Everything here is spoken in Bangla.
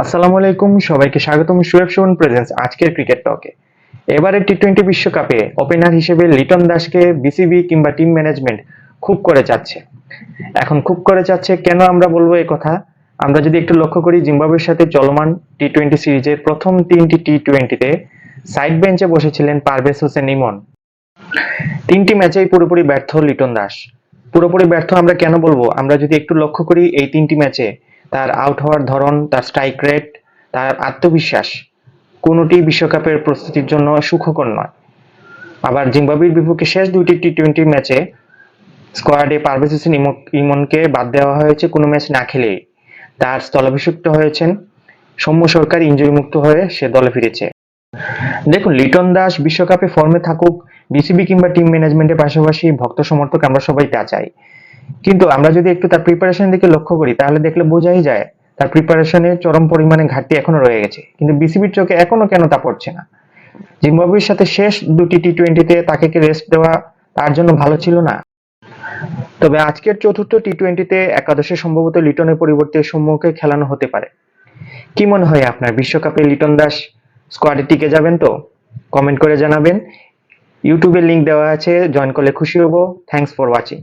আসসালামু আলাইকুম, সবাইকে স্বাগতম সুয়েব সুমন প্রেজেন্স আজকের ক্রিকেট টকে। এবারে টি-20 বিশ্বকাপে ওপেনার হিসেবে লিটন দাসকে বিসিবি কিংবা টিম ম্যানেজমেন্ট খুব করে চাচ্ছে। এখন খুব করে চাচ্ছে কেন আমরা বলবো এই কথা? আমরা যদি একটু লক্ষ্য করি, জিম্বাবুয়ের সাথে চলমান টি-20 সিরিজের প্রথম 3টি টি-20তে সাইড বেঞ্চে বসেছিলেন পারভেজ হোসেন ইমন। 3টি ম্যাচেই পুরোপুরি ব্যর্থ লিটন দাস। পুরোপুরি ব্যর্থ আমরা কেন বলবো? আমরা যদি একটু লক্ষ্য করি এই 3টি ম্যাচে তার আউট হওয়ার ধরন, তার স্ট্রাইক রেট, তার আত্মবিশ্বাস কোনোটি বিশ্বকাপের প্রস্তুতির জন্য সুখকর নয়। আবার জিম্বাবুয়ের বিপক্ষে শেষ 2টি টি-20 ম্যাচে স্কোয়াডে পারভেজ হোসেন ইমনকে বাদ দেওয়া হয়েছে কোনো ম্যাচ না খেলেই। তার স্থলাভিষিক্ত হয়েছেন সৌম্য সরকার, ইনজুরি মুক্ত হয়ে সে দলে ফিরেছে। দেখুন, লিটন দাস বিশ্বকাপে ফর্মে থাকুক, বিসিবি কিংবা টিম ম্যানেজমেন্টের পাশাপাশি ভক্ত সমর্থক আমরা সবাই তা চাই। কিন্তু আমরা যদি একটু তার প্রিপারেশন দিকে লক্ষ্য করি তাহলে দেখলে বোঝাই যায় তার প্রিপারেশনে চরম পরিমাণে ঘাটতি এখনো রয়ে গেছে। কিন্তু বিসিবির চোখে এখনো কেন তা পড়ছে না? জিম্বাবুয়ের সাথে শেষ 2টি টি-20তে তাকে কি রেস্ট দেওয়া তার জন্য ভালো ছিল না? তবে আজকের চতুর্থ টি-20তে একাদশে সম্ভবত লিটনের পরিবর্তে সৌম্যকে খেলানো হতে পারে। কি মনে হয় আপনার, বিশ্বকাপে লিটন দাস স্কোয়াডে টিকে যাবেন তো? কমেন্ট করে জানাবেন। ইউটিউবে লিংক দেওয়া আছে, জয়েন করলে খুশি হব। Thanks for watching.